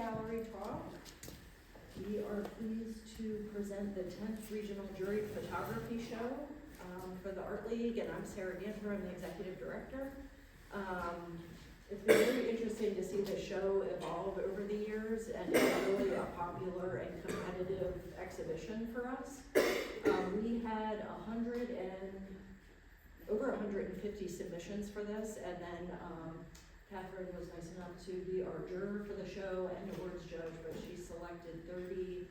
Gallery talk. We are pleased to present the 10th Regional Juried Photography Show for the Art League, and I'm Sarah Ganter, I'm the Executive Director. It's been very interesting to see the show evolve over the years, and it's really a popular and competitive exhibition for us. We had over 150 submissions for this, and then Kathryn was nice enough to be our juror for the show and awards judge, but she selected 37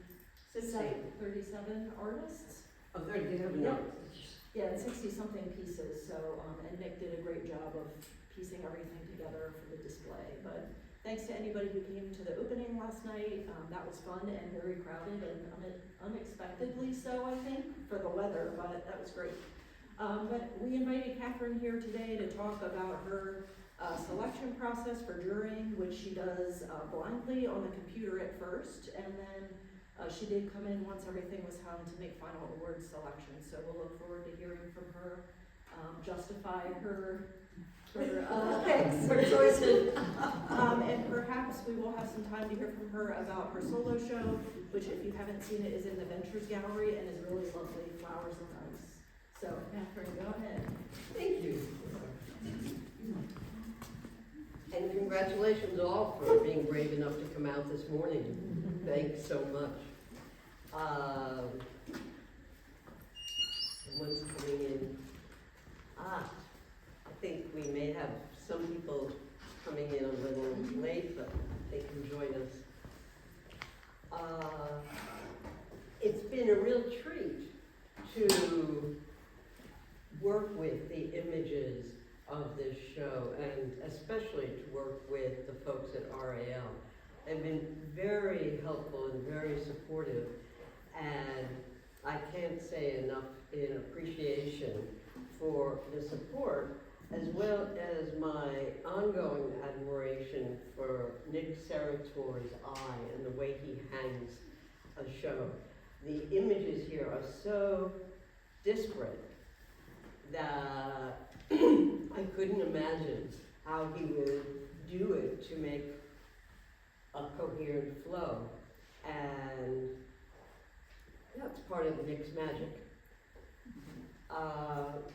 artists. Oh, 37 Yeah. artists. Yeah, and 60-something pieces, so, and Nick did a great job of piecing everything together for the display. But thanks to anybody who came to the opening last night. That was fun and very crowded and unexpectedly so, I think, for the weather, but that was great. But we invited Kathryn here today to talk about her selection process for jurying, which she does blindly on the computer at first, and then she did come in once everything was hung to make final award selections. So we'll look forward to hearing from her, justify her picks, her choices, and perhaps we will have some time to hear from her about her solo show, which, if you haven't seen it, is in the Ventures Gallery and is really lovely, flowers and ice. So, Kathryn, go ahead. Thank you. And congratulations all for being brave enough to come out this morning. Thanks so much. Someone's coming in. I think we may have some people coming in a little late, but they can join us. It's been a real treat to work with the images of this show, and especially to work with the folks at RAL. They've been very helpful and very supportive, and I can't say enough in appreciation for the support, as well as my ongoing admiration for Nick Serratori's eye and the way he hangs a show. The images here are so disparate that I couldn't imagine how he would do it to make a coherent flow, and that's part of Nick's magic.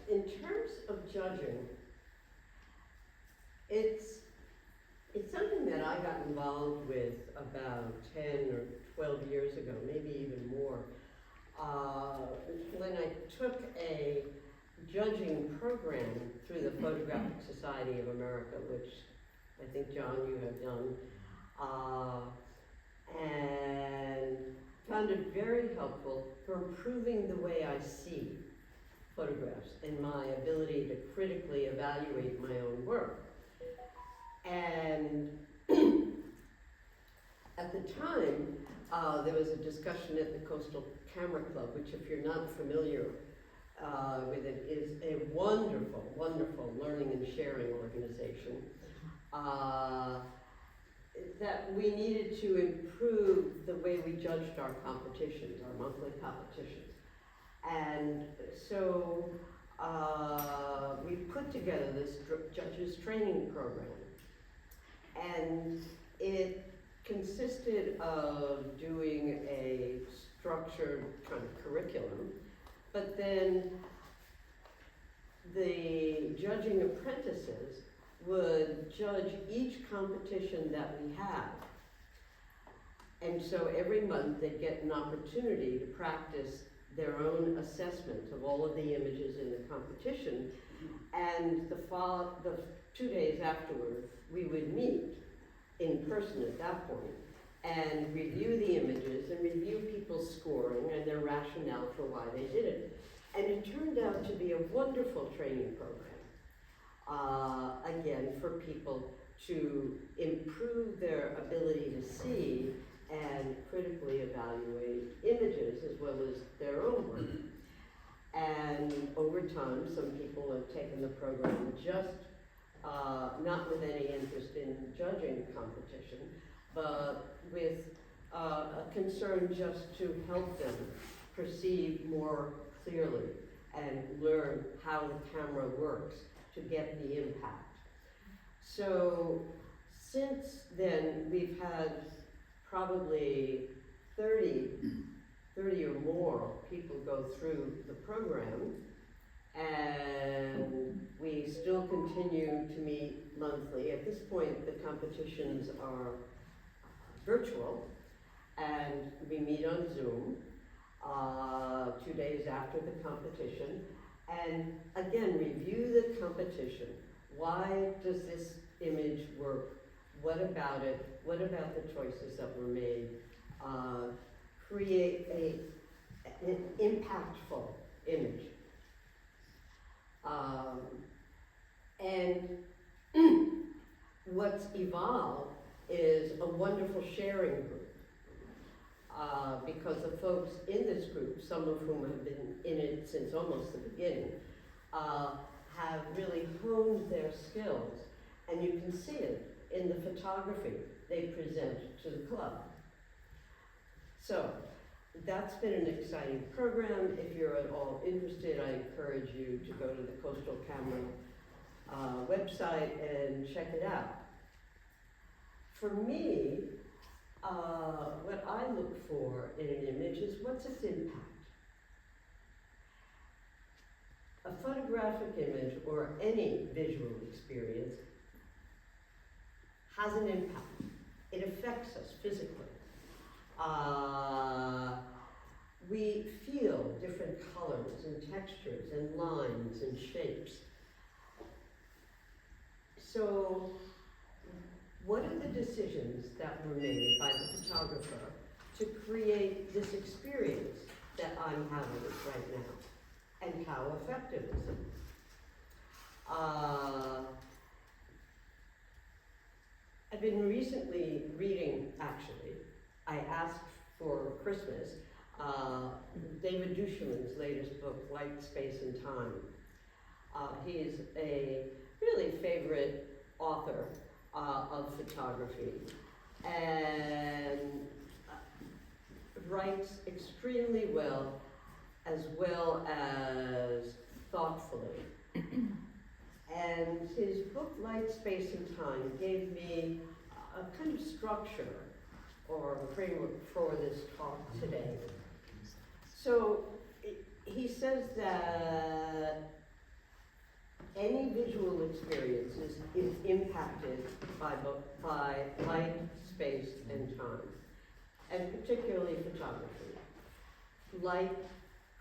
In terms of judging, it's something that I got involved with about 10 or 12 years ago, maybe even more, when I took a judging program through the Photographic Society of America, which I think, John, you have done, and found it very helpful for improving the way I see photographs and my ability to critically evaluate my own work. And at the time, there was a discussion at the Coastal Camera Club, which, if you're not familiar with it, is a wonderful, wonderful learning and sharing organization. That we needed to improve the way we judged our competitions, our monthly competitions. And so we put together this judges training program. And it consisted of doing a structured kind of curriculum, but then the judging apprentices would judge each competition that we have. And so every month they'd get an opportunity to practice their own assessment of all of the images in the competition. And the 2 days afterwards, we would meet in person at that point and review the images and review people's scoring and their rationale for why they did it. And it turned out to be a wonderful training program. Again, for people to improve their ability to see and critically evaluate images as well as their own work. And over time, some people have taken the program just not with any interest in judging competition, but with a concern just to help them perceive more clearly and learn how the camera works to get the impact. So since then, we've had probably 30 or more people go through the program, and we still continue to meet monthly. At this point, the competitions are virtual, and we meet on Zoom 2 days after the competition, and again, review the competition. Why does this image work? What about it? What about the choices that were made? Create an impactful image. And what's evolved is a wonderful sharing group. Because the folks in this group, some of whom have been in it since almost the beginning, have really honed their skills. And you can see it in the photography they present to the club. So that's been an exciting program. If you're at all interested, I encourage you to go to the Coastal Camera website and check it out. For me, what I look for in an image is what's its impact. A photographic image or any visual experience has an impact. It affects us physically. We feel different colors and textures and lines and shapes. So, what are the decisions that were made by the photographer to create this experience that I'm having right now? And how effective is it? I've been recently reading, actually, I asked for Christmas, David Duchamn's latest book, Light, Space, and Time. He is a really favorite author of photography, and writes extremely well as thoughtfully. And his book, Light, Space, and Time, gave me a kind of structure or framework for this talk today. So he says that any visual experience is impacted by light, space, and time, and particularly photography. Light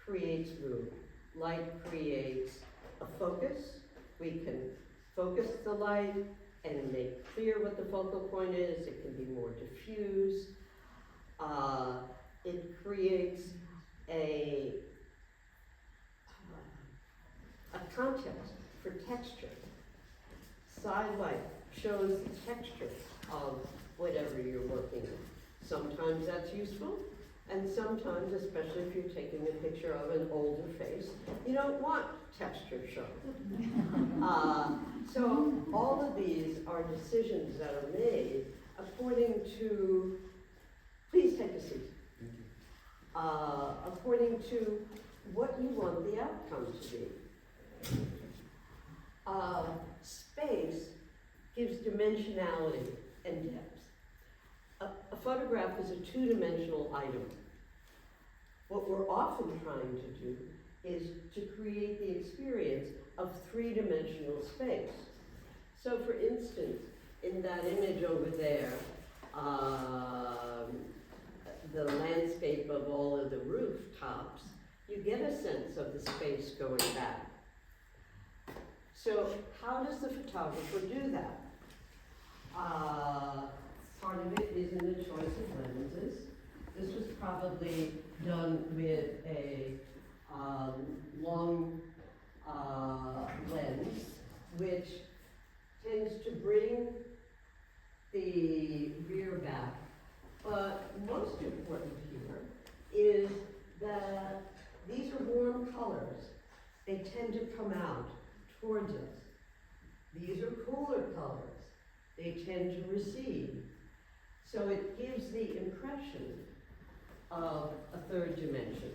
creates mood. Light creates a focus. We can focus the light and make clear what the focal point is. It can be more diffuse. It creates a context for texture. Side light shows the texture of whatever you're working with. Sometimes that's useful, and sometimes, especially if you're taking a picture of an older face, you don't want texture shown. So all of these are decisions that are made according to, please take a seat, according to what you want the outcome to be. Space gives dimensionality and depth. A photograph is a two-dimensional item. What we're often trying to do is to create the experience of three-dimensional space. So for instance, in that image over there, the landscape of all of the rooftops, you get a sense of the space going back. So how does the photographer do that? Part of it is in the choice of lenses. This was probably done with a long lens, which tends to bring the rear back. But most important here is that these are warm colors. They tend to come out towards us. These are cooler colors. They tend to recede. So it gives the impression of a third dimension.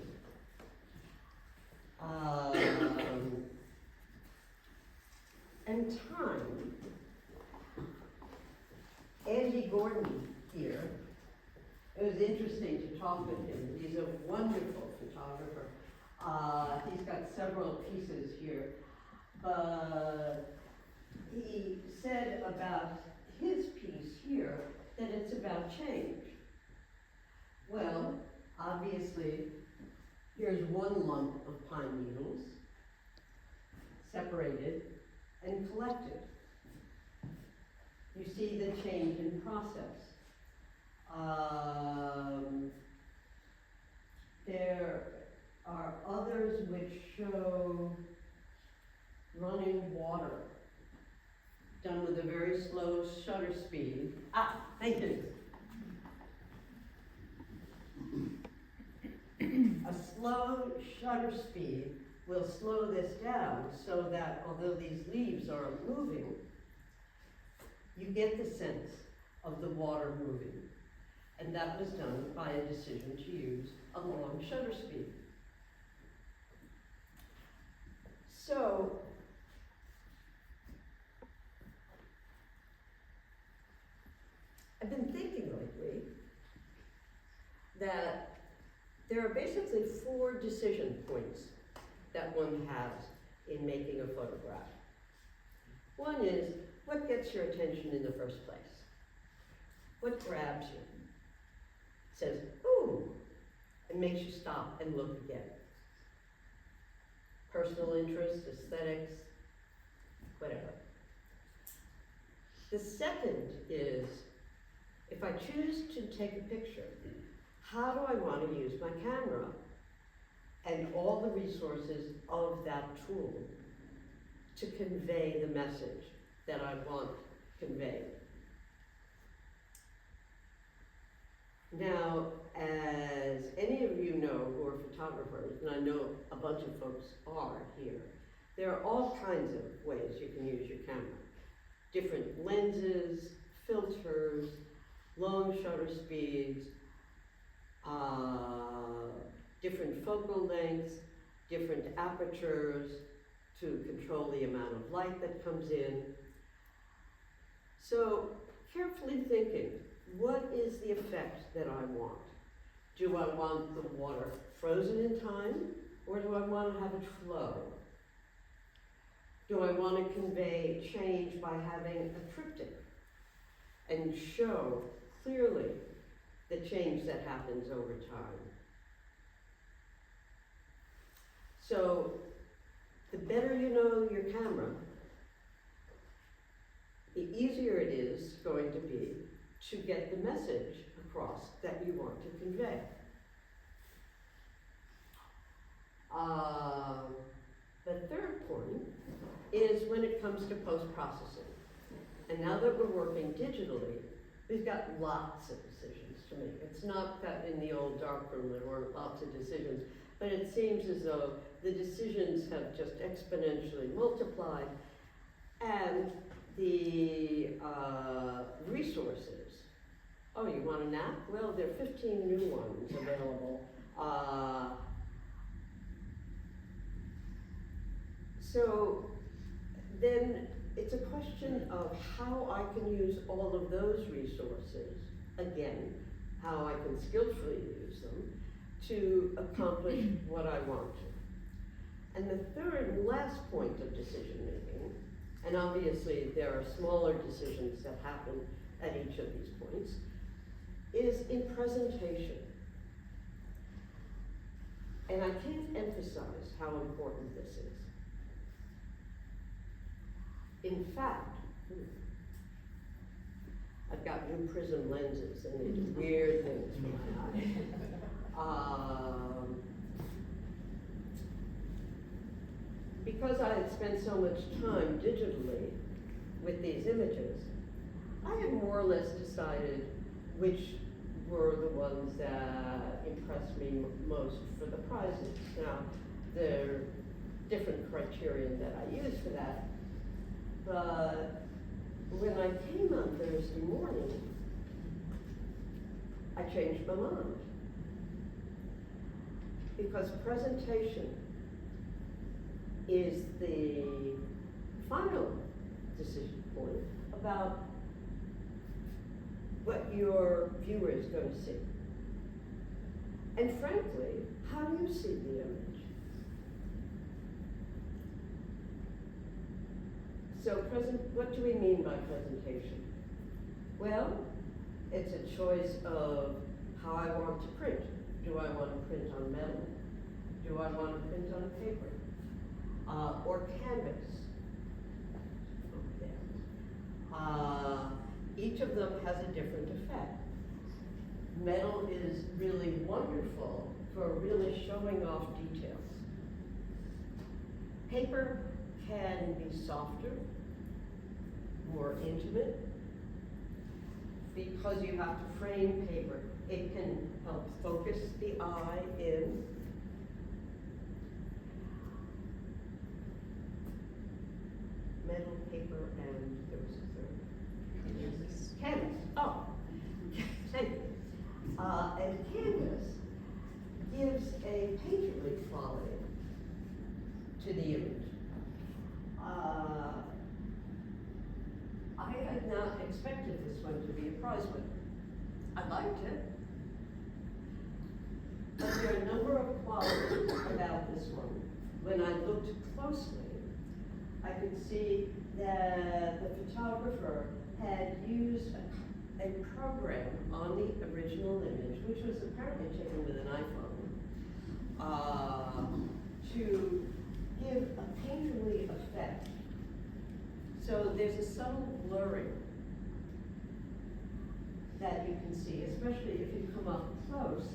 And time. Andy Gordon here was interesting to talk with him. He's a wonderful photographer. He's got several pieces here, but he said about his piece here that it's about change. Well, obviously, here's one lump of pine needles, separated and collected. You see the change in process. There are others which show running water done with a very slow shutter speed. Thank you. A slow shutter speed will slow this down so that although these leaves are moving, you get the sense of the water moving. And that was done by a decision to use a long shutter speed. So, I've been thinking lately that there are basically 4 decision points that one has in making a photograph. One is, what gets your attention in the first place? What grabs you? Says, ooh, and makes you stop and look again. Personal interest, aesthetics, whatever. The second is, if I choose to take a picture, how do I want to use my camera and all the resources of that tool to convey the message that I want conveyed? Now, as any of you know who are photographers, and I know a bunch of folks are here, there are all kinds of ways you can use your camera. Different lenses, filters, long shutter speeds, different focal lengths, different apertures to control the amount of light that comes in. So, carefully thinking, what is the effect that I want? Do I want the water frozen in time, or do I want to have it flow? Do I want to convey change by having a triptych and show clearly the change that happens over time? So, the better you know your camera, the easier it is going to be to get the message across that you want to convey. The third point is when it comes to post-processing. And now that we're working digitally, we've got lots of decisions to make. It's not that in the old darkroom there weren't lots of decisions, but it seems as though the decisions have just exponentially multiplied, and the resources. Oh, you want a nap? Well, there are 15 new ones available. So then it's a question of how I can use all of those resources, again, how I can skillfully use them to accomplish what I want to. And the third and last point of decision making, and obviously there are smaller decisions that happen at each of these points, is in presentation. And I can't emphasize how important this is. In fact, I've got new prism lenses and they do weird things for my eyes. Because I had spent so much time digitally with these images, I had more or less decided which were the ones that impressed me most for the prizes. Now, there are different criterion that I use for that, but when I came on Thursday morning, I changed my mind. Because presentation is the final decision point about what your viewer is going to see. And frankly, how do you see the image? So what do we mean by presentation? Well, it's a choice of how I want to print. Do I want to print on metal? Do I want to print on paper? Or canvas? Each of them has a different effect. Metal is really wonderful for really showing off details. Paper can be softer, more intimate, because you have to frame paper. It can help focus the eye in. Metal, paper, and there was a third. Canvas. Oh, thank you. And canvas gives a painterly quality to the image. I had not expected this one to be a prize winner. I liked it. But there are a number of qualities about this one. When I looked closely, I could see that the photographer had used a program on the original image, which was apparently taken with an iPhone, to give a painterly effect. So there's a subtle blurring that you can see, especially if you come up close,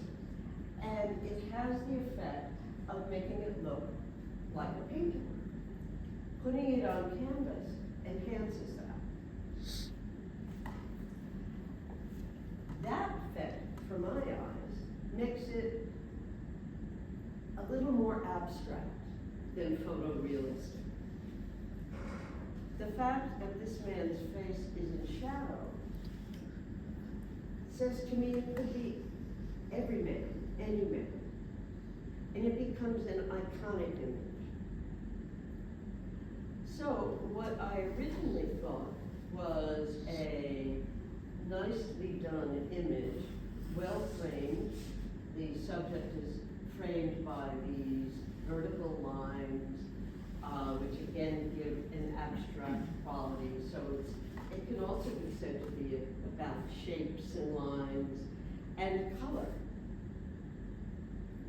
and it has the effect of making it look like a painting. Putting it on canvas enhances that. That effect, for my eyes, makes it a little more abstract than photorealistic. The fact that this man's face is in shadow says to me it could be every man, any man, and it becomes an iconic image. So what I originally thought was a nicely done image, well framed. The subject is framed by these vertical lines, which again give an abstract quality. So it can also be said to be about shapes and lines and color.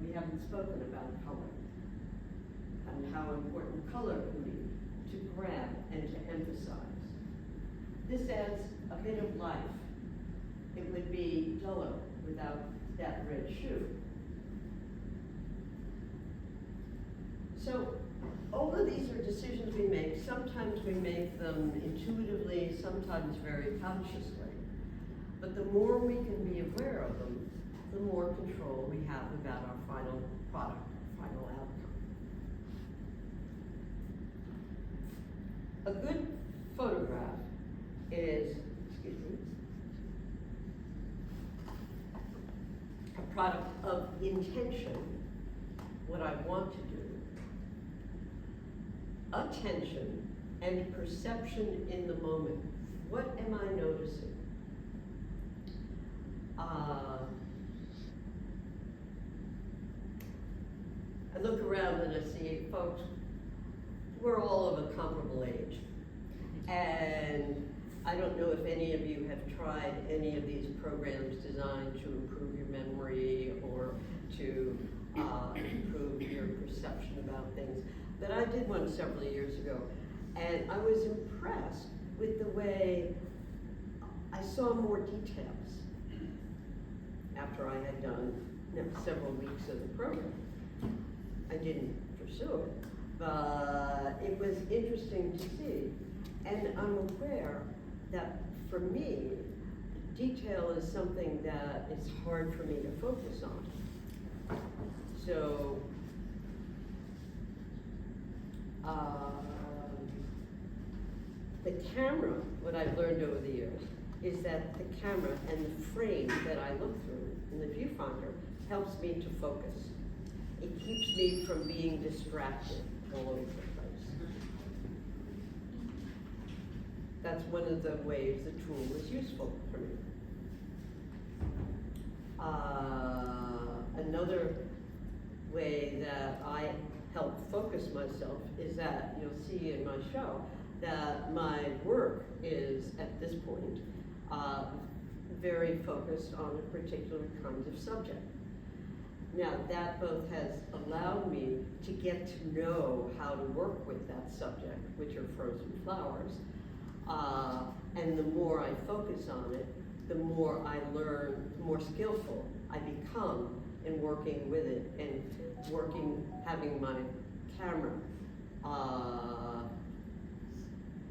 We haven't spoken about color and how important color can be to grab and to emphasize. This adds a bit of life. It would be duller without that red shoe. So all of these are decisions we make. Sometimes we make them intuitively, sometimes very consciously. But the more we can be aware of them, the more control we have about our final product, final outcome. A good photograph is, a product of intention, what I want to do, attention, and perception in the moment. What am I noticing? I look around and I see folks, we're all of a comparable age. And I don't know if any of you have tried any of these programs designed to improve your memory or to improve your perception about things. But I did one several years ago, and I was impressed with the way I saw more details after I had done several weeks of the program. I didn't pursue it, but it was interesting to see. And I'm aware that for me, detail is something that is hard for me to focus on. So, the camera, what I've learned over the years, is that the camera and the frame that I look through in the viewfinder helps me to focus. It keeps me from being distracted all over the place. That's one of the ways the tool is useful for me. another way that I help focus myself is that you'll see in my show that my work is, at this point, very focused on a particular kind of subject. Now, that both has allowed me to get to know how to work with that subject, which are frozen flowers, and the more I focus on it, the more I learn, the more skillful I become in working with it and having my camera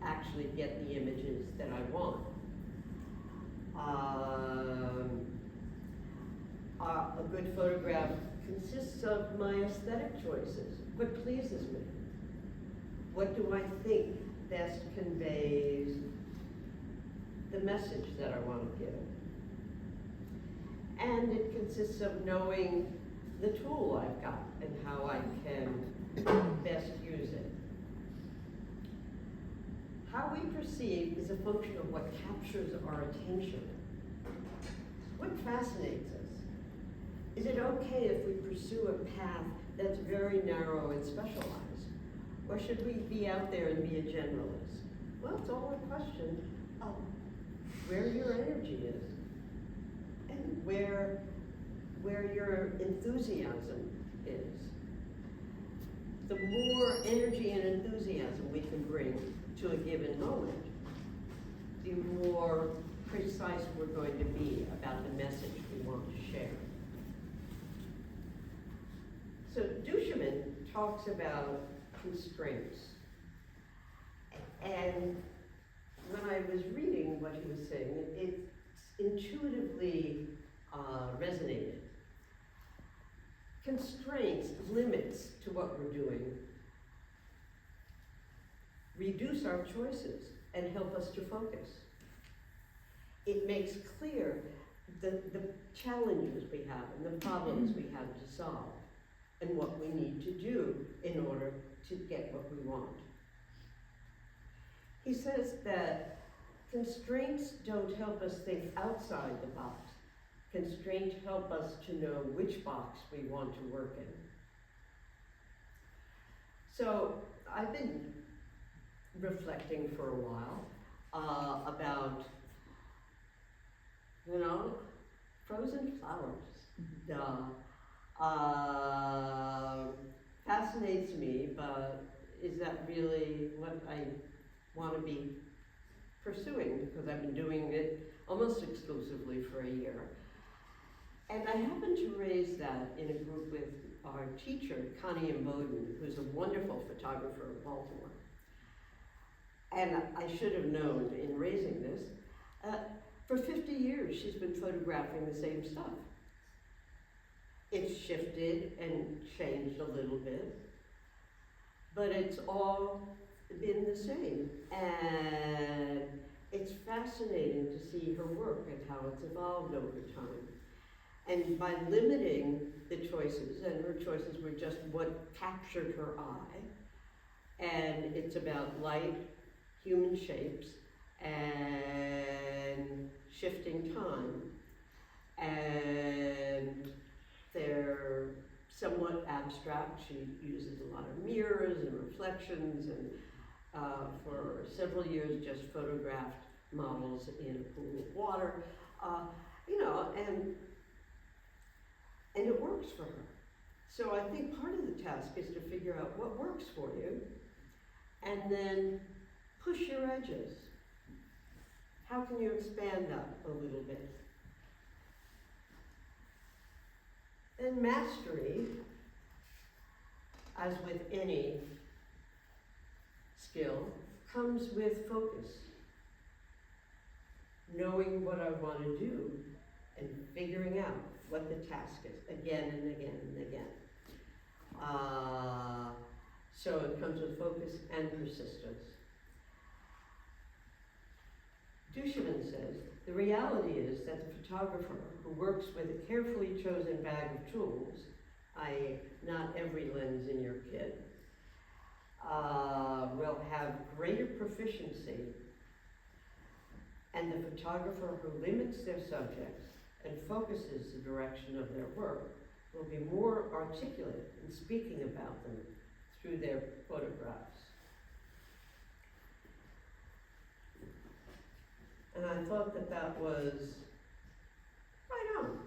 actually get the images that I want. A good photograph consists of my aesthetic choices. What pleases me? What do I think best conveys the message that I want to give? And it consists of knowing the tool I've got and how I can best use it. How we perceive is a function of what captures our attention. What fascinates us? Is it okay if we pursue a path that's very narrow and specialized? Or should we be out there and be a generalist? Well, it's all a question of where your energy is and where your enthusiasm is. The more energy and enthusiasm we can bring to a given moment, the more precise we're going to be about the message we want to share. So Duchemin talks about constraints. And when I was reading what he was saying, it intuitively resonated. Constraints, limits to what we're doing, reduce our choices and help us to focus. It makes clear the challenges we have and the problems we have to solve and what we need to do in order to get what we want. He says that constraints don't help us think outside the box. Constraints help us to know which box we want to work in. So I've been reflecting for a while about, frozen flowers. Fascinates me, but is that really what I want to be pursuing? Because I've been doing it almost exclusively for a year. And I happened to raise that in a group with our teacher, Connie Bowden, who's a wonderful photographer of Baltimore. And I should have known in raising this, for 50 years she's been photographing the same stuff. It's shifted and changed a little bit, but it's all been the same. And it's fascinating to see her work and how it's evolved over time. And by limiting the choices, and her choices were just what captured her eye, and it's about light, human shapes, and shifting time, and they're somewhat abstract. She uses a lot of mirrors and reflections, and for several years just photographed models in a pool of water, and it works for her. So I think part of the task is to figure out what works for you, and then push your edges. How can you expand that a little bit? And mastery, as with any skill, comes with focus. Knowing what I want to do and figuring out what the task is again and again and again. So it comes with focus and persistence. Duchemin says, the reality is that the photographer who works with a carefully chosen bag of tools, i.e. not every lens in your kit, will have greater proficiency, and the photographer who limits their subjects and focuses the direction of their work will be more articulate in speaking about them through their photographs. And I thought that that was right on.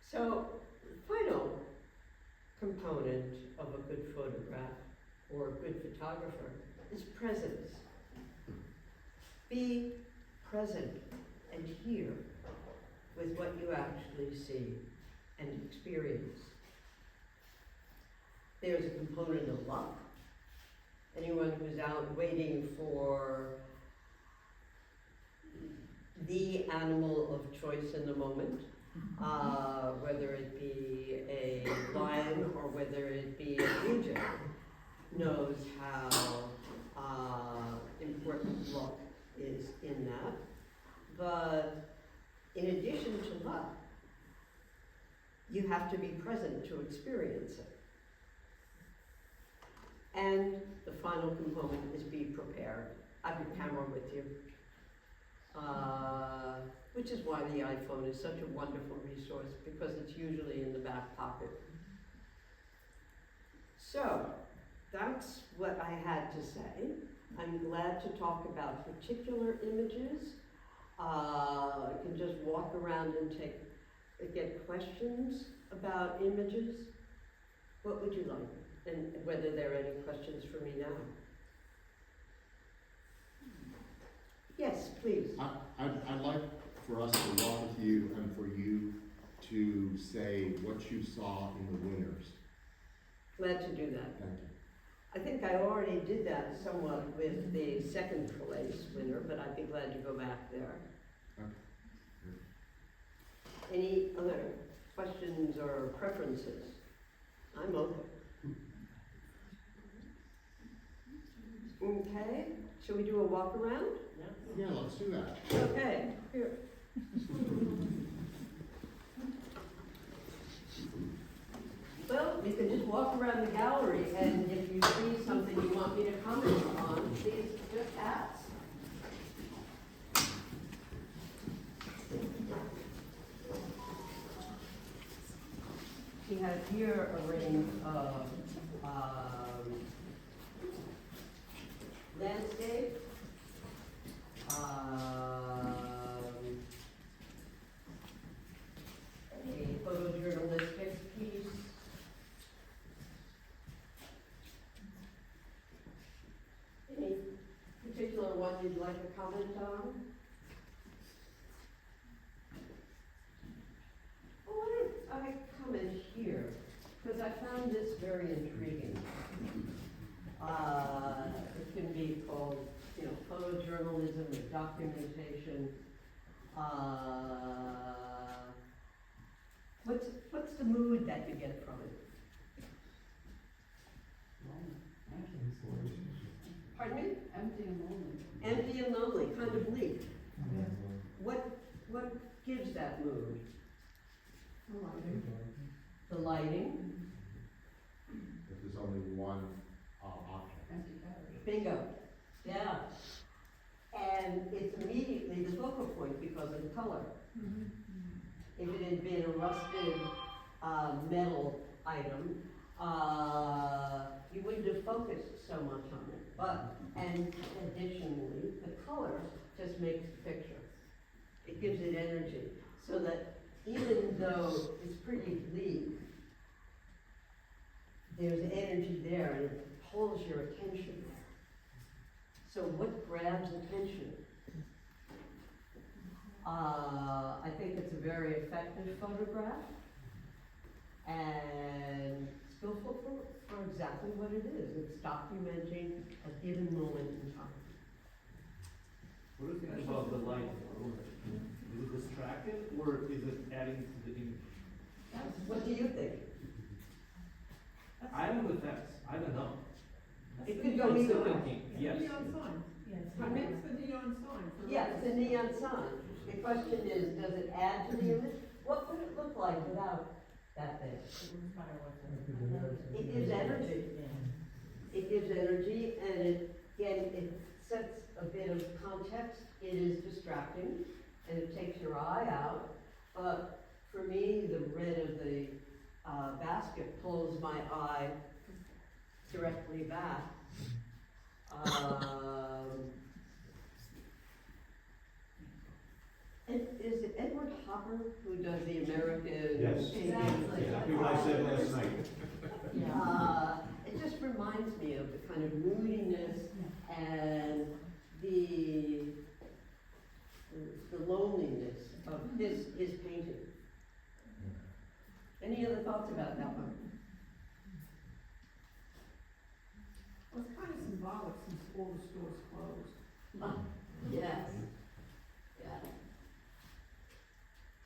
So, the final component of a good photograph or a good photographer is presence. Be present and here with what you actually see and experience. There's a component of luck. Anyone who's out waiting for the animal of choice in the moment, whether it be a lion or whether it be a blue jay, knows how important luck is in that. But in addition to luck, you have to be present to experience it. And the final component is be prepared. Have your camera with you. Which is why the iPhone is such a wonderful resource, because it's usually in the back pocket. So, that's what I had to say. I'm glad to talk about particular images. I can just walk around and get questions about images. What would you like? And whether there are any questions for me now. Yes, please. I'd like for us to walk with you and for you to say what you saw in the winners. Glad to do that. Thank you. I think I already did that somewhat with the second place winner, but I'd be glad to go back there. Okay. Any other questions or preferences? I'm open. Okay, shall we do a walk around? Yeah, let's do that. Okay, here. Well, you can just walk around the gallery, and if you see something you want me to comment on, please just ask. We have here a range of landscape, a photojournalistic piece, any particular one you'd like to comment on? Well, why don't I comment here, because I found this very intriguing. It can be called, photojournalism or documentation. What's the mood that you get from it? Pardon me? Empty and lonely. Empty and lonely, kind of bleak. What gives that mood? The lighting. If there's only one option. Empty gallery. Bingo. Yeah. And it's immediately the focal point because of the color. If it had been a rusted metal item, you wouldn't have focused so much on it. And additionally, the color just makes the picture. It gives it energy. So that even though it's pretty bleak, there's energy there and it pulls your attention. So what grabs attention? I think it's a very effective photograph and skillful for exactly what it is. It's documenting a given moment in time. What do you think about the light? Is it distracting or is it adding to the image? What do you think? I'm on the fence. I don't know. It could go I'm either still way. thinking, yes. Neon sign. Yes. Pardon me? It's the neon sign. for Yeah, it's a neon reference. sign. The question is, does it add to the image? What would it look like without that thing? It gives energy. It gives energy, and it sets a bit of context. It is distracting, and it takes your eye out, but for me, the red of the basket pulls my eye directly back. And is it Edward Hopper who does the American Yes. painting? Exactly. Exactly what I said last night. It just reminds me of the kind of moodiness and the loneliness of his painting. Any other thoughts about that one? Well, it's kind of symbolic since all the stores closed. Yes. Yeah.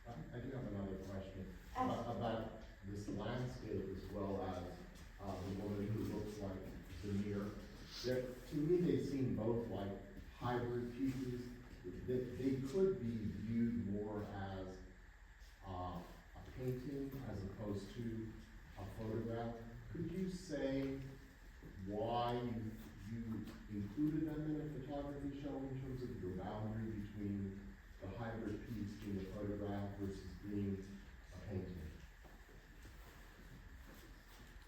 I do have another question about this landscape as well as the woman who looks like the mirror. To me, they seem both like hybrid pieces. They could be viewed more as a painting as opposed to a photograph. Could you say why you included them in a photography show in terms of your boundary between the hybrid piece being a photograph versus being a painting?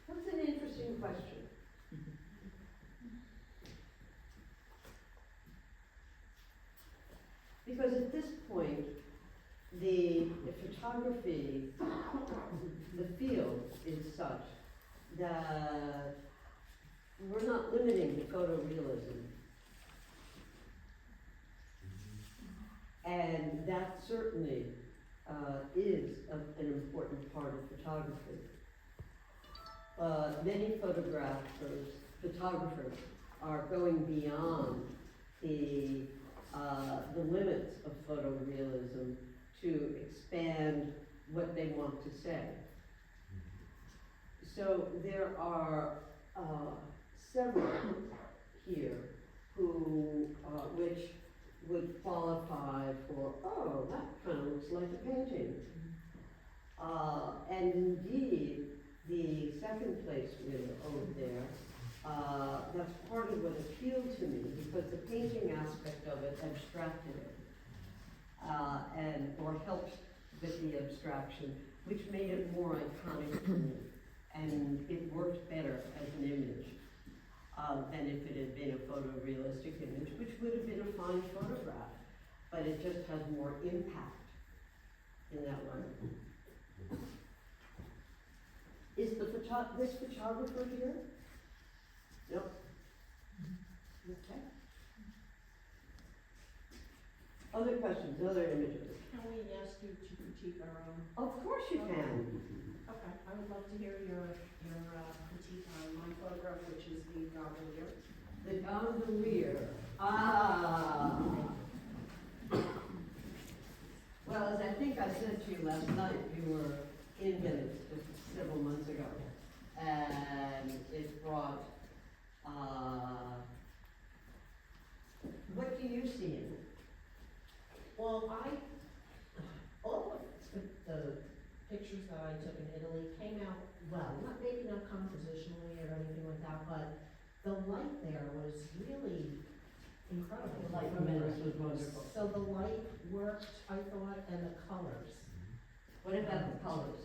That's an interesting question. Because at this point, the photography, the field is such that we're not limiting to photorealism. And that certainly is an important part of photography. Many photographers are going beyond the limits of photorealism to expand what they want to say. So there are several here who, which would qualify for, oh, that kind of looks like a painting. And indeed, the second place window over there, that's part of what appealed to me, because the painting aspect of it abstracted it, or helped with the abstraction, which made it more iconic to me, and it worked better as an image than if it had been a photorealistic image, which would have been a fine photograph, but it just has more impact in that way. Is this photographer here? Nope. Okay. Other questions, other images? Can we ask you to critique our own? Of course you can. Okay, I would love to hear your critique on my photograph, which is the gondolier. The gondolier. Ah. Well, as I think I said to you last night, you were in Venice just several months ago, and it brought, what do you see in it? Well, all of the pictures that I took in Italy came out well, maybe not compositionally or anything like that, but the light there was really incredible. The light from Venice was wonderful. So the light worked, I thought, and the colors. What about the colors?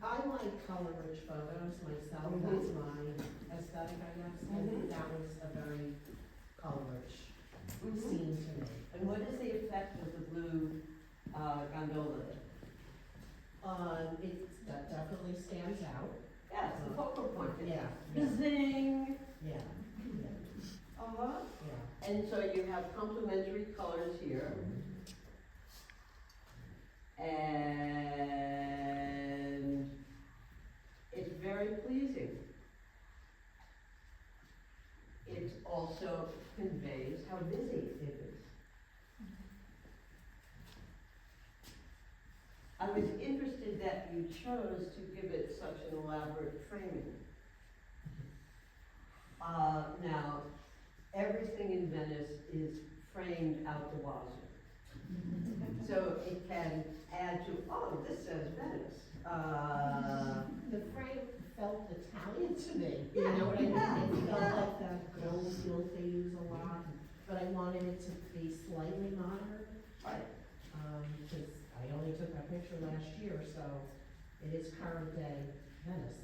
I like color-rich photos myself, that's my aesthetic, I guess, and that was a very color-rich scene to me. And what is the effect of the blue gondola? That definitely stands out. Yeah, it's the focal point. Yeah, The yeah, zing. yeah, Uh-huh. yeah. And so you have complementary colors here. And it's very pleasing. It also conveys how busy it is. I was interested that you chose to give it such an elaborate framing. Now, everything in Venice is framed out the wazoo. So it can add to, oh, this says Venice. The frame felt Italian to me, Yeah, you know what I mean? yeah, It felt yeah. like that gold gilt they use a lot, but I wanted it to be slightly modern, Right. because I I only took that picture last year, so it is current day Venice.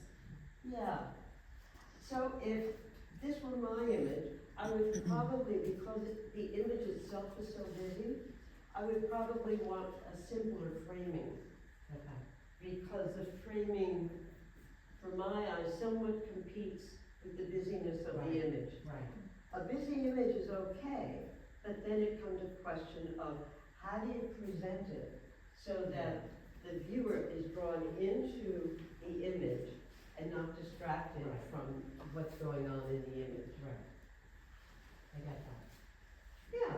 Yeah. So if this were my image, I would probably, because the image itself is so busy, I would probably want a simpler framing. Okay. Because the framing, for my eyes, somewhat competes with the busyness of the Right. image. Right. A busy image is okay, but then it comes to the question of how do you present it so that the viewer is drawn into the image and not distracted Right. from what's going on in the image. Right. I get that. Yeah,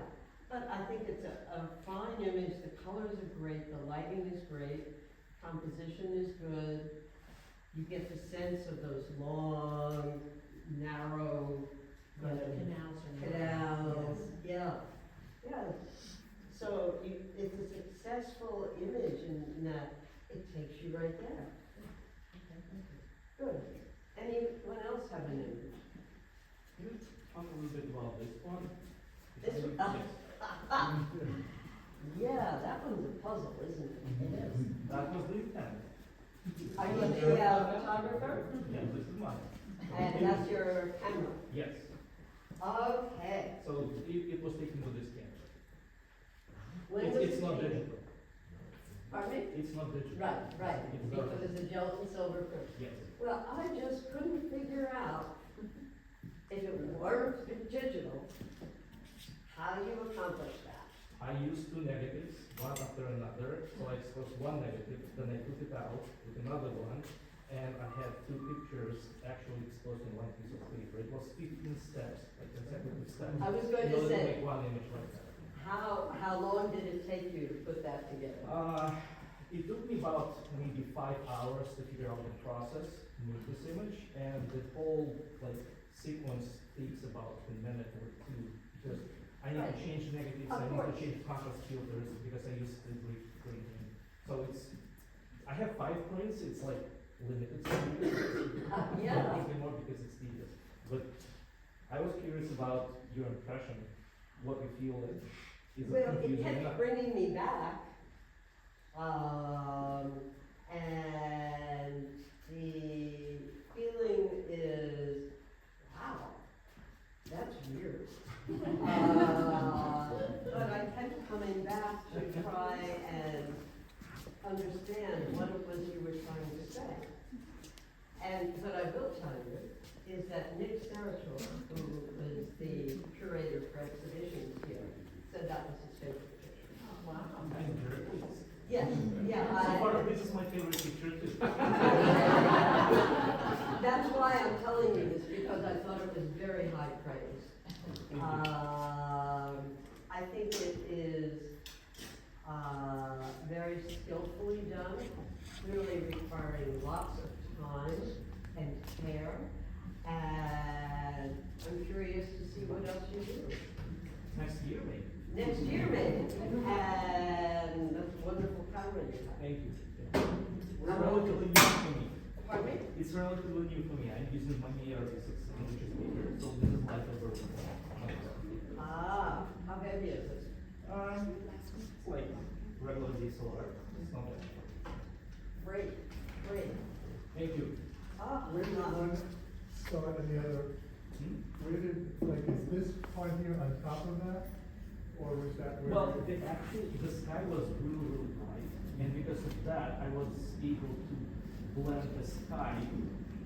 but I think it's a fine image, the colors are great, the lighting is great, composition is good. You get the sense of those long, narrow, Yeah, the canals are. canals, Yes. yeah. So it's a successful image in that it takes you right there. Okay, thank you. Good. Anyone else have an image? Can you talk a little bit about this one? This one? Yes. Yeah, that one's a puzzle, isn't it? It is. That was the intent. Are you the photographer? Yeah, this is mine. And that's your camera? Yes. Okay. So it was taken with this camera. When It's, was it's it not taken? digital. Pardon me? It's not digital. Right, It's because not. it's a gelatin silver print. Yes. Well, I just couldn't figure out if it weren't digital, how do you accomplish that? I used two negatives, one after another, so I exposed one negative, then I took it out with another one, and I had two pictures actually exposed in one piece of paper. It was 15 steps, like consecutive steps. I was going in to order say, make one image like that. how long did it take you to put that together? It took me about maybe 5 hours to figure out the process to make this image, and the whole like sequence takes about a minute or two, because I need to Right. change negatives, Of I need course. to change contrast filters, because I use the printing. So I have 5 prints, it's like limited speed. Yeah. Don't give me more because it's tedious. But I was curious about your impression, what you feel like. Is it Well, it confusing kept enough? bringing me back, and the feeling is, wow, that's weird. But I kept coming back to try and understand what it was you were trying to say. And what I will tell you is that Nick Sarator, who was the curator for exhibitions here, said that was his favorite picture. Oh, wow. I'm very pleased. Yes, yeah, So far, I, this is my favorite picture too. that's why I'm telling you this, because I thought it was very high praise. I think it is, very skillfully done, clearly requiring lots of time and care, and I'm curious to see what else you do. Next year, maybe. Next year maybe, and that's a wonderful camera you have. Thank you. It's relatively new for me. Pardon me? It's relatively new for me. I'm using my AR-6 images maker, so this is like a version. Ah, how heavy is it? It's like regular DSLR. It's not that. Great, great. Thank you. Ah, Where did one start and the other, Hmm? where did, like, is this part here on top of that? Or was that where? Well, the sky was really, really bright, and because of that, I was able to blend the sky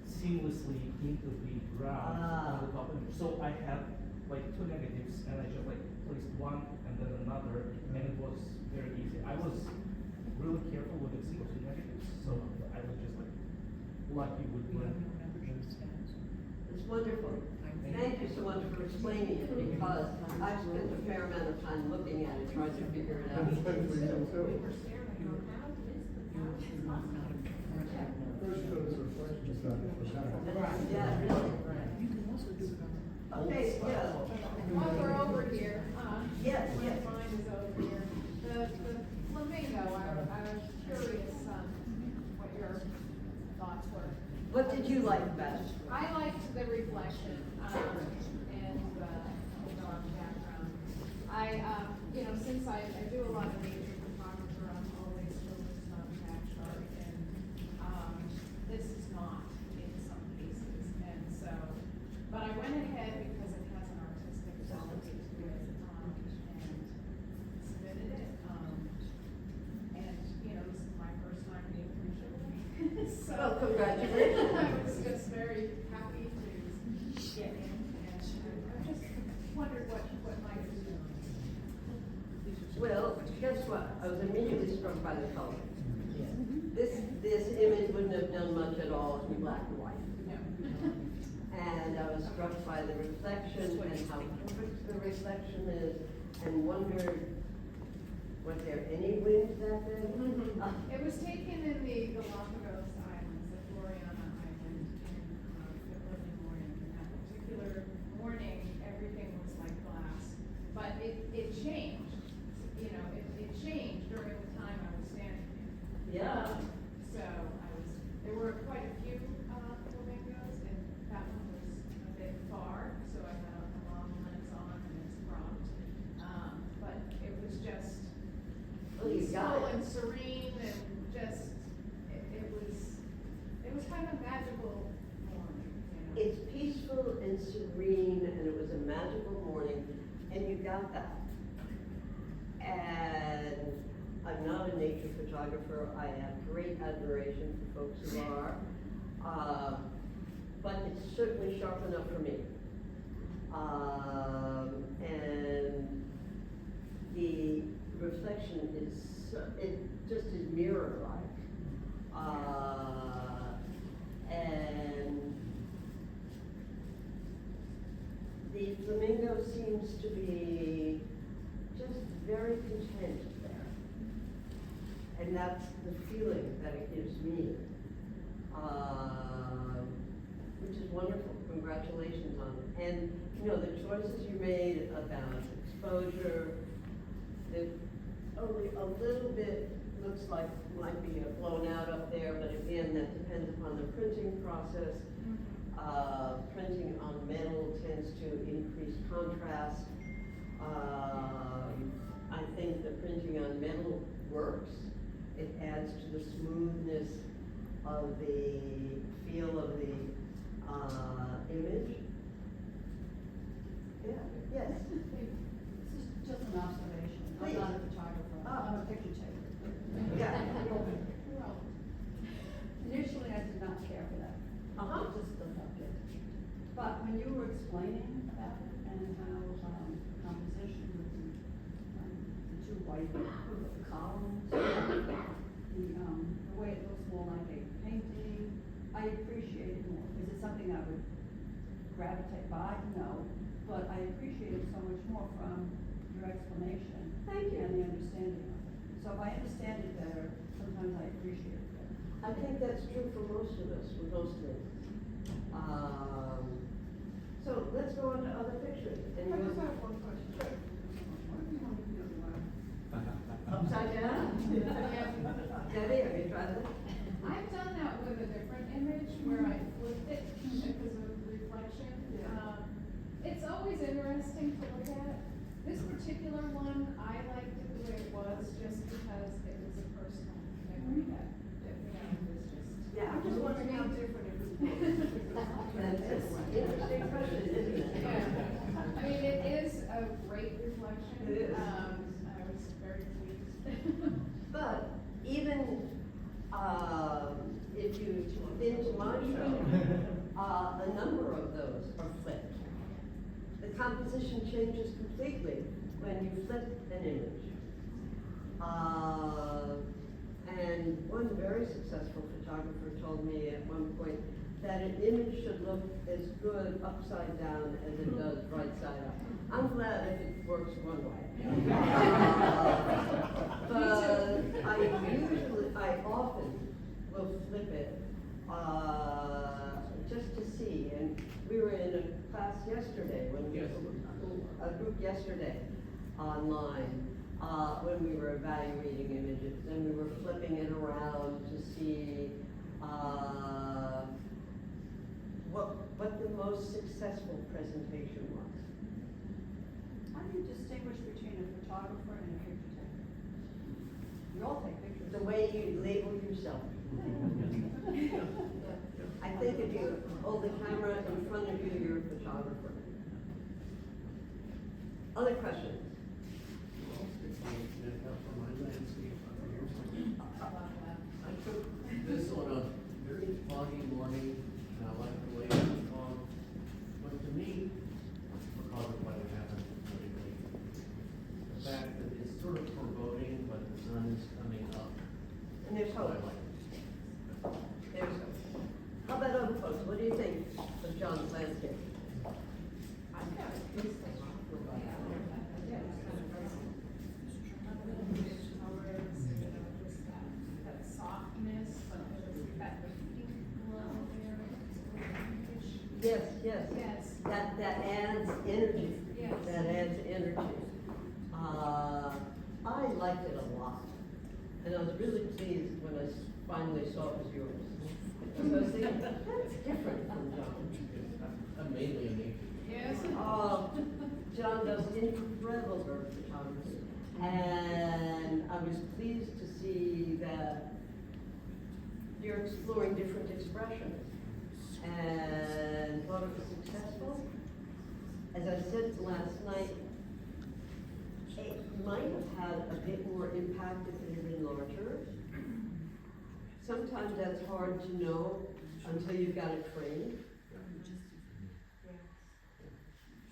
seamlessly into the ground on the top image. So I had like 2 negatives, and I just like placed one and then another, and it was very easy. I was really careful with exposing negatives, so I was just like lucky with blend. it's wonderful. Thank you so much for explaining it, because I've spent a fair amount of time looking at it, trying to figure it out. That's what we do too. First those reflections on it was that. Yeah, really. Okay, yeah, While we're over here, yes, my yes. mind is over here, the flamingo, I was curious, what your thoughts were. What did you like best? I liked the reflection, and the dark background. Since I do a lot of nature photography, I'm always all in black and white. And I was struck by the reflection and how perfect the reflection is, and wondered, was there any wind that day? It was taken in the Galapagos Islands, the Floriana Island, in early morning. And that particular morning, everything was like glass. But it changed, you know, it changed during the time I was standing there. Yeah. So there were quite a few flamingos, and that one was a bit far, so I had a long lens on and it's cropped. But it was just Well, you got peaceful it. and serene and just, it was kind of magical morning, you know. It's peaceful and serene, and it was a magical morning, and you got that. And I'm not a nature photographer. I have great admiration for folks who are. But it's certainly sharp enough for me. And the reflection is, it just is mirror-like. And the flamingo seems to be just very content there. And that's the feeling that it gives me. Which is wonderful. Congratulations on it. And, you know, the choices you made about exposure, that only a little bit looks like might be blown out up there, but again, that depends upon the printing process. Printing on metal tends to increase contrast. I think the printing on metal works. It adds to the smoothness of the feel of the image. Yeah, yes. This is just an observation. Please. I'm not a photographer. Ah. I'm a picture taker. Yeah. Well, initially I did not care for that. Uh-huh. It just does not fit. But when you were explaining about it and how composition with the two white columns, the way it looks more like a painting, I appreciate it more. Is it something I would gravitate by? No. But I appreciate it so much more from your explanation. Thank you. And the understanding of it. So if I understand it better, sometimes I appreciate it better. I think that's true for most of us, with most things. So let's go on to other pictures. I Anyone? just have one question. Upside down? Debbie, have you tried that? I've done that with a different image where I flipped it because of reflection. It's always interesting to look at. This particular one, I liked it the way it was just because it was a personal memory that you know, was just. Yeah. I'm just wondering how different it was. That's an interesting question, isn't it? Yeah, I mean, it is a great reflection. It is. I was very pleased. But even, if you've been to my show, a number of those are flipped. The composition changes completely when you flip an image. And one very successful photographer told me at one point that an image should look as good upside down as it does right side up. I'm glad if it works one way. But I often will flip it, just to see. And we were in a class yesterday, a group yesterday online, when we were evaluating images, and we were flipping it around to see, what the most successful presentation was. How do you distinguish between a photographer and a picture taker? We all take pictures. The way you label yourself. I think if you hold the camera in front of you, you're a photographer. Other questions? I took this on a very foggy morning, and I like the way it was on. But to me, because of what happened politically, the fact that it's sort of foreboding, but the sun is coming up. And there's So I hope. like it. There's hope. Yes, yes. Yes, That adds energy. yes. That adds energy. I liked it a lot. And I was really pleased when I finally saw it was yours. So I was thinking, that's different from John. I'm mainly a nature. Yes. John does incredible bird photography. And I was pleased to see that you're exploring different expressions. And thought it was successful. As I said last night, it might have had a bit more impact if it had been larger. Sometimes that's hard to know until you've got it framed.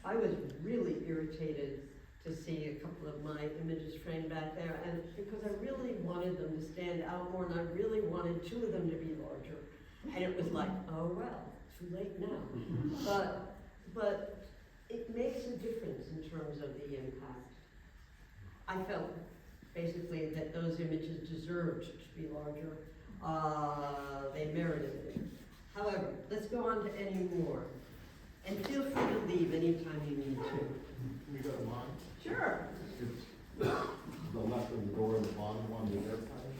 I was really irritated to see a couple of my images framed back there, and because I really wanted them to stand out more, and I really wanted two of them to be larger. And it was like, oh well, too late now. But it makes a difference in terms of the impact. I felt basically that those images deserved to be larger. They merited it. However, let's go on to any more. And feel free to leave anytime you need to. Can we go to mine? Sure. It's the left of the door, the bottom one, the airplane.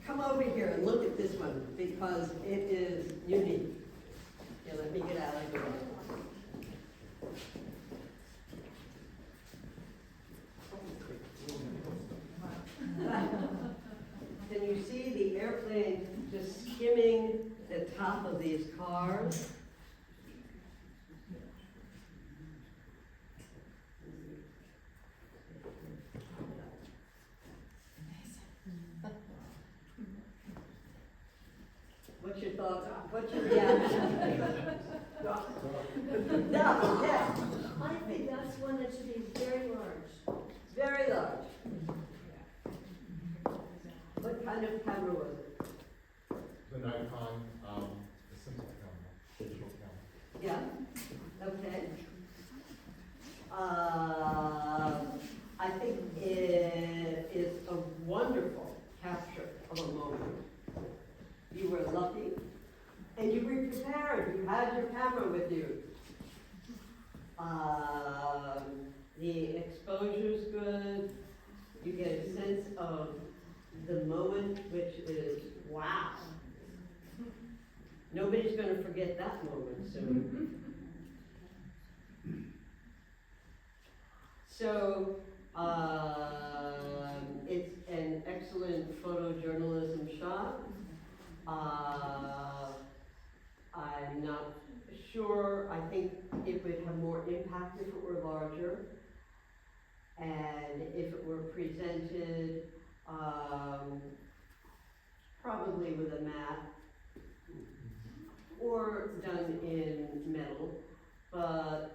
Come over here and look at this one because it is unique. Here, let me get out of your way. Can you see the airplane just skimming the top of these cars? What's your thoughts? What's your reaction? No, yes. I think that's one that should be very large. Very large. What kind of camera was it? The Nikon, the simple camera, digital camera. Yeah, okay. I think it is a wonderful capture of a moment. You were lucky, and you were prepared. You had your camera with you. The exposure's good. You get a sense of the moment, which is wow. Nobody's going to forget that moment soon. So, it's an excellent photojournalism shot. I'm not sure, I think it would have more impact if it were larger. And if it were presented, probably with a mat or done in metal, but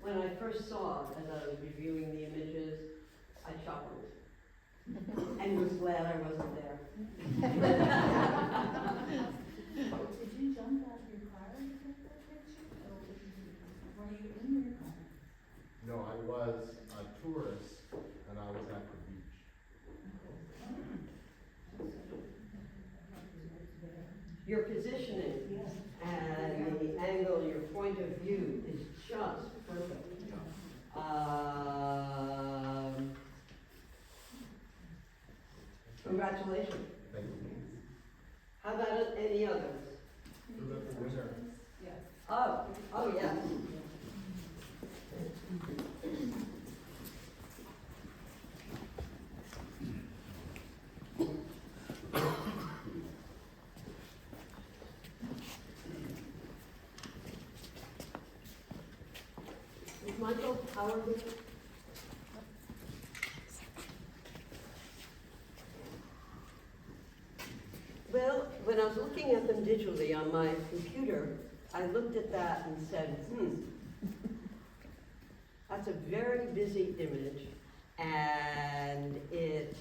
when I first saw it, as I was reviewing the images, I chuckled and was glad I wasn't there. Did you jump out of your car and take that picture? Or were you in your car? No, I was a tourist and I was at the beach. Your positioning and the angle, your point of view is just perfect. Congratulations. Thank you. How about any others? Who got the winner? Yes. Oh, yes. Is Michael Howard here? Well, when I was looking at them digitally on my computer, I looked at that and said, that's a very busy image, and it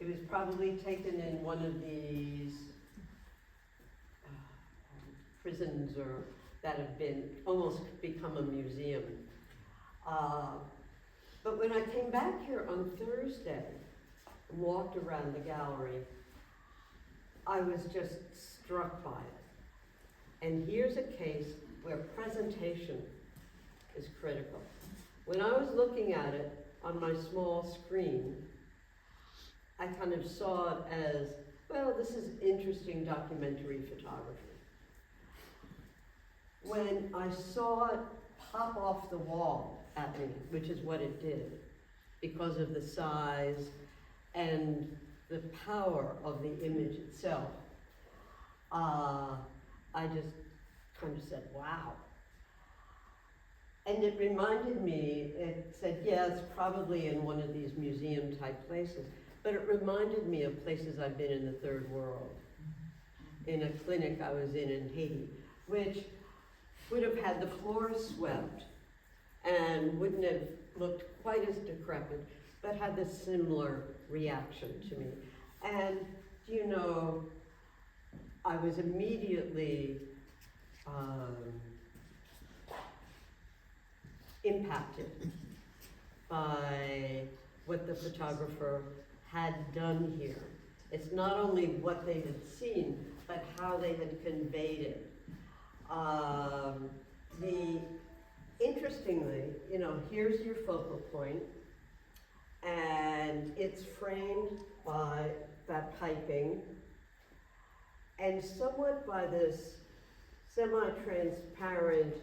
was probably taken in one of these prisons or that have been, almost become a museum. But when I came back here on Thursday and walked around the gallery, I was just struck by it. And here's a case where presentation is critical. When I was looking at it on my small screen, I kind of saw it as, well, this is interesting documentary photography. When I saw it pop off the wall at me, which is what it did, because of the size and the power of the image itself, I just kind of said, wow. And it reminded me, it said, yeah, it's probably in one of these museum type places, but it reminded me of places I've been in the third world. In a clinic I was in Haiti, which would have had the floors swept and wouldn't have looked quite as decrepit, but had this similar reaction to me. And, you know, I was immediately impacted by what the photographer had done here. It's not only what they had seen, but how they had conveyed it. Interestingly, you know, here's your focal point, and it's framed by that piping, and somewhat by this semi-transparent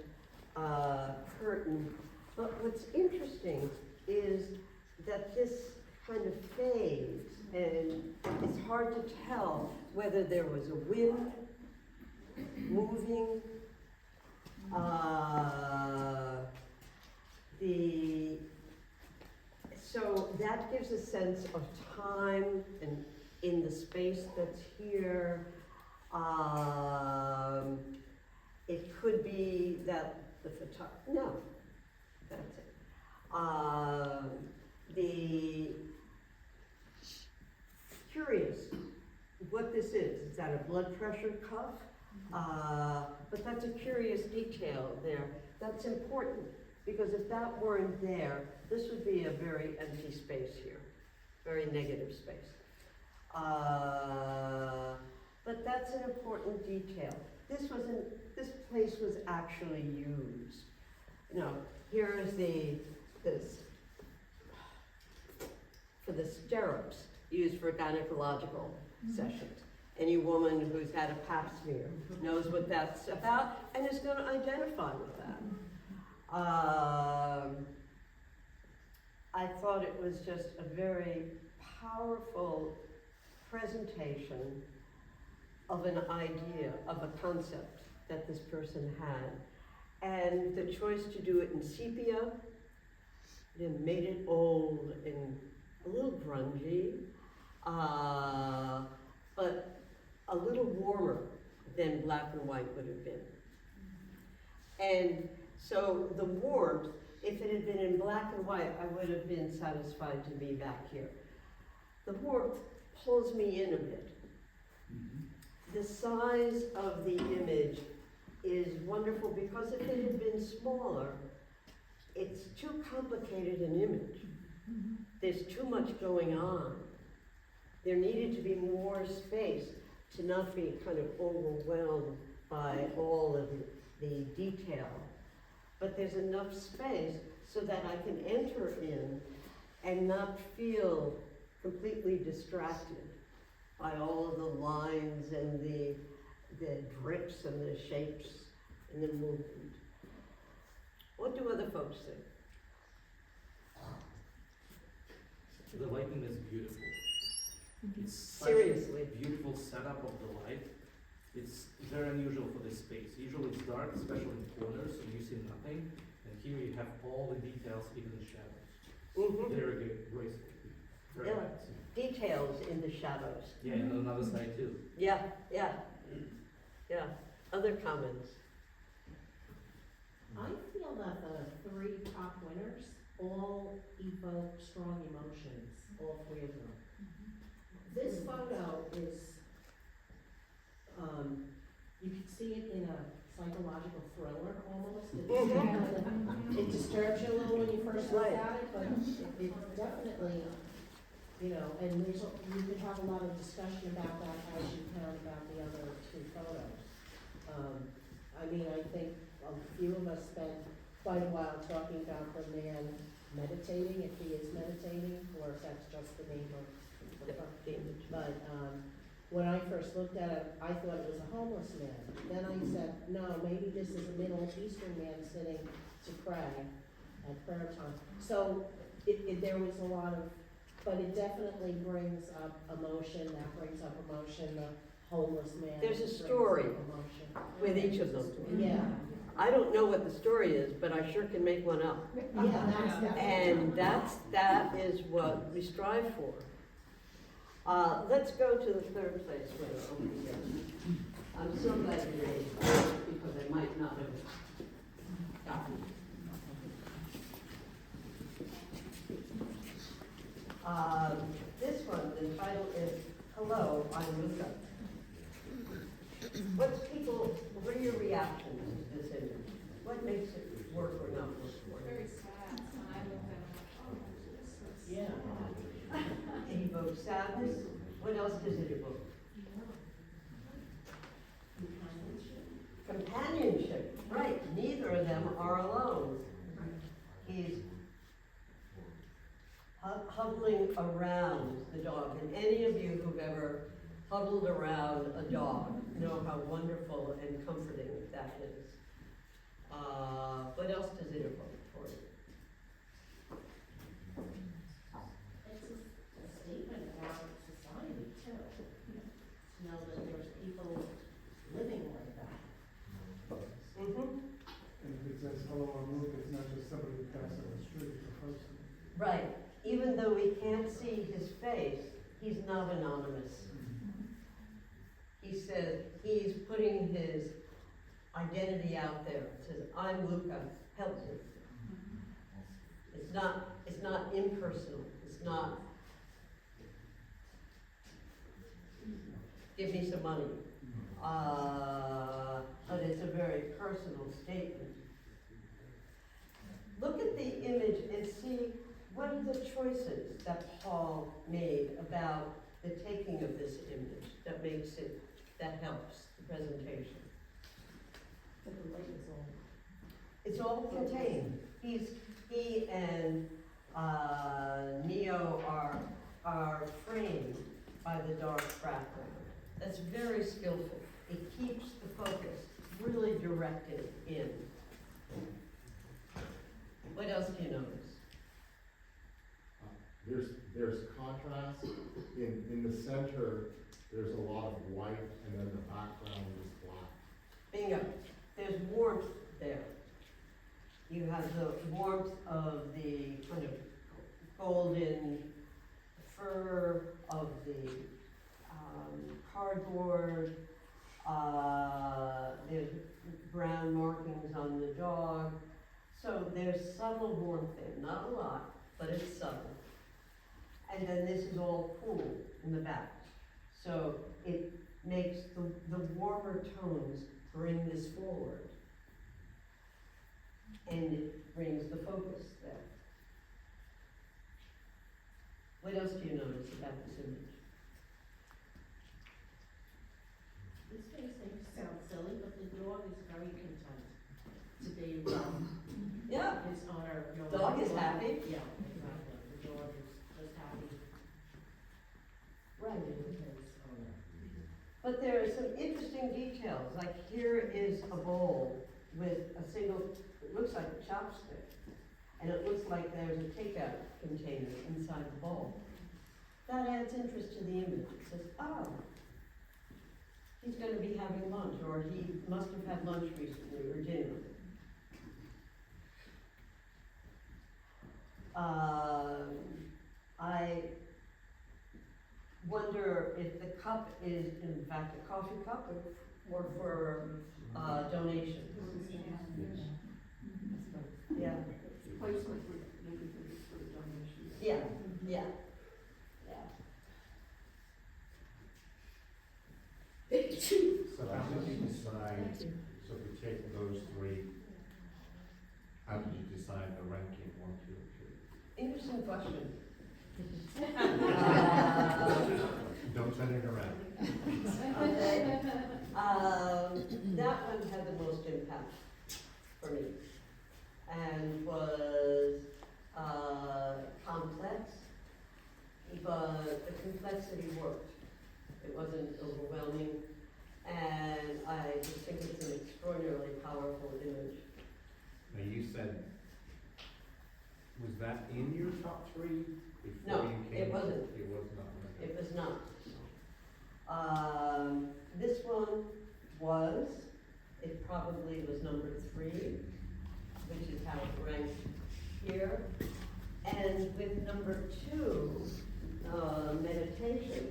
curtain. But what's interesting is that this kind of fades, and it's hard to tell whether there was a wind moving. So that gives a sense of time and in the space that's here. It could be that the no, that's it. Curious what this is. Is that a blood pressure cuff? But that's a curious detail there. That's important, because if that weren't there, this would be a very empty space here, very negative space. But that's an important detail. This place was actually used. You know, here is for the stirrups used for gynecological sessions. Any woman who's had a pap smear knows what that's about and is going to identify with that. I thought it was just a very powerful presentation of an idea, of a concept that this person had. And the choice to do it in sepia, it made it old and a little grungy, but a little warmer than black and white would have been. And so the warmth, if it had been in black and white, I would have been satisfied to be back here. The warmth pulls me in a bit. The size of the image is wonderful, because if it had been smaller, it's too complicated an image. There's too much going on. There needed to be more space to not be kind of overwhelmed by all of the detail. But there's enough space so that I can enter in and not feel completely distracted by all of the lines and the drips and the shapes and the movement. What do other folks think? The lighting is beautiful. It's such Seriously. a beautiful setup of the light. It's very unusual for this space. Usually it's dark, especially in corners, so you see nothing. And here you have all the details, even the shadows. Very good, graceful. Very Yeah. nice. Details in the shadows. Yeah, and on another side too. Yeah. Other comments? I feel that the three top winners all evoke strong emotions, all three of them. This photo is, you can see it in a psychological thriller almost. It disturbs you a little when you first look at it, but it definitely, you know, and you could have a lot of discussion about that as you can about the other two photos. I mean, I think a few of us spent quite a while talking about the man meditating, if he is meditating, or if that's just the name of the image. But, when I first looked at it, I thought it was a homeless man. Then I said, no, maybe this is a Middle Eastern man sitting to pray at prayer time. So there was a lot of, but it definitely brings up emotion. That brings up emotion. The homeless man. There's a brings up story emotion. with each of them. Yeah. I don't know what the story is, but I sure can make one up. Yeah, that's definitely. And that is what we strive for. Let's go to the third place winner over here. I'm so glad you raised this because I might not have gotten it. This one, the title is Hello, I'm Luca. What are your reactions to this image? What makes it work or not work for you? Very sad, when I looked at it, I'm like, oh, this is. Yeah. It evokes sadness. What else does it evoke? Companionship. Right. Neither of them are alone. He's huddling around the dog. And any of you who've ever huddled around a dog know how wonderful and comforting that is. What else does it evoke for you? It's a statement about society too. To know that there's people living like that. Mm-hmm. And if it says hello, I'm Luke, it's not just somebody who passes on the street, it's a person. Right. Even though we can't see his face, he's not anonymous. He says he's putting his identity out there. Says, I'm Luca, help me. It's not impersonal. It's not give me some money. But it's a very personal statement. Look at the image and see what are the choices that Paul made about the taking of this image that helps the presentation. It's all contained. He and Neo are framed by the dark background. That's very skillful. It keeps the focus really directed in. What else do you notice? There's contrast. In the center, there's a lot of white, and then the background is black. Bingo. There's warmth there. You have the warmth of the kind of golden fur of the cardboard. There's brown markings on the dog. So there's subtle warmth there. Not a lot, but it's subtle. And then this is all cool in the back. So it makes the warmer tones bring this forward. And it brings the focus there. What else do you notice about this image? This may sound silly, but the dog is very content to be Yeah. his owner. You know, Dog is happy. Yeah, exactly. The dog is just happy. Right. With his owner. But there are some interesting details, like here is a bowl with a single, it looks like a chopstick, and it looks like there's a takeout container inside the bowl. That adds interest to the image. It says, oh, he's going to be having lunch, or he must have had lunch recently, or dinner. I wonder if the cup is in fact a coffee cup or for donation. Yeah. Placement for, maybe for the donation. Yeah, yeah, yeah. So I think you decide So if we take those three, how did you decide the ranking 1, 2, and 3? Interesting question. Don't turn it around. Okay. That one had the most impact for me and was complex, but the complexity worked. It wasn't overwhelming, and I just think it's an extraordinarily powerful image. Now you said, was that in your top 3 before No, you came? it wasn't. It was not. Okay. It was not. This one was, it probably was number 3, which is how it ranked here. And with number 2, meditation,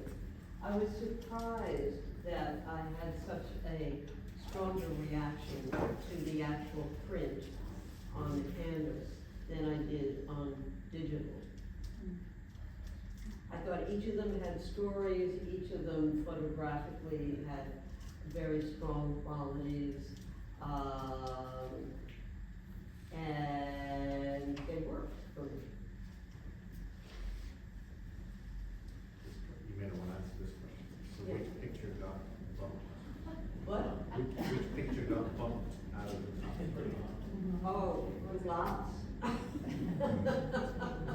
I was surprised that I had such a stronger reaction to the actual print on the canvas than I did on digital. I thought each of them had stories, each of them photographically had very strong qualities, and they worked for me. You may not want to answer this question. So Yeah. which picture got bumped? What? Which picture got bumped out of the top 3? Oh, lots.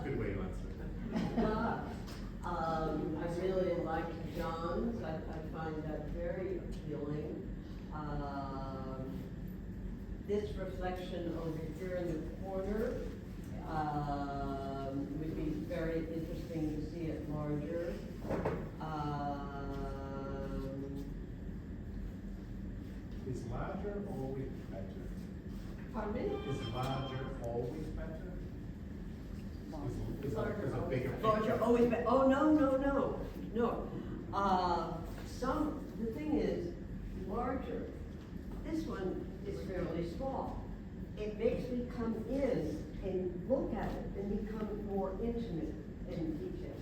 Good way to answer it. Lots. I really liked John's, I find that very appealing. This reflection over here in the corner, would be very interesting to see it larger. Is larger always better? Pardon me? Is larger always better? Is a bigger picture? Larger, always, oh, no. The thing is, larger, this one is fairly small. It makes me come in and look at it and become more intimate in detail.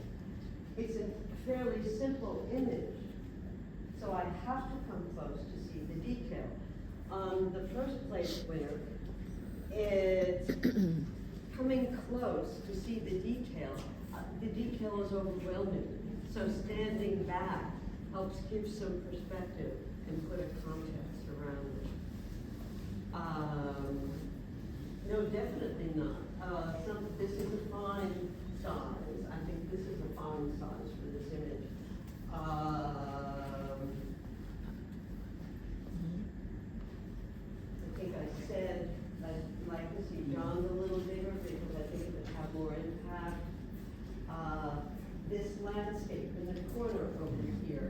It's a fairly simple image, so I have to come close to see the detail. The first place winner, it's coming close to see the detail. The detail is overwhelming, so standing back helps give some perspective and put a context around it. No, definitely not. This is a fine size. I think this is a fine size for this image. I think I said I'd like to see John a little bigger because I think it would have more impact. This landscape in the corner over here,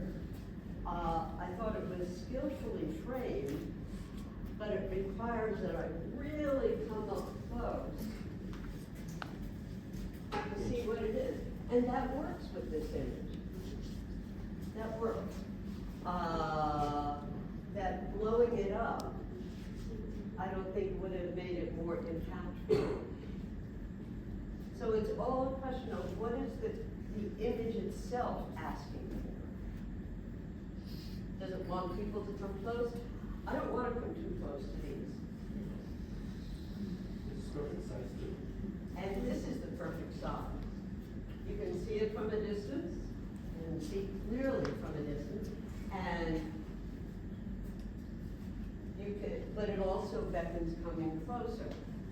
I thought it was skillfully framed, but it requires that I really come up close to see what it is. And that works with this image. That works. That blowing it up, I don't think would have made it more impactful. So it's all a question of what is the image itself asking for? Does it want people to come close? I don't want to come too close to these. This is perfect size too. And this is the perfect size. You can see it from a distance and see clearly from a distance. And you can, but it also beckons coming closer.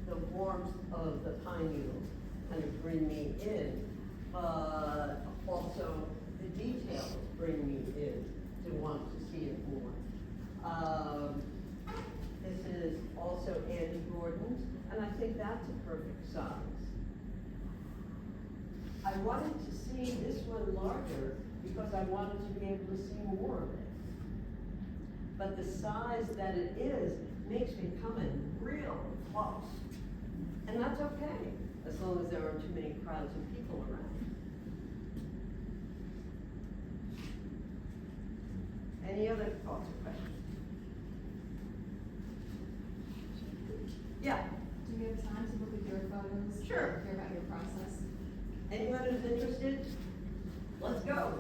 The warmth of the pine needles kind of bring me in, but also the details bring me in to want to see it more. This is also Andy Gordon's, and I think that's a perfect size. I wanted to see this one larger because I wanted to be able to see more of it. But the size that it is makes me come in real close. And that's okay, as long as there aren't too many crowds of people around. Any other thoughts or questions? Yeah, Do we have time to look at your photos? Sure. Hear about your process? anyone who's interested, let's go.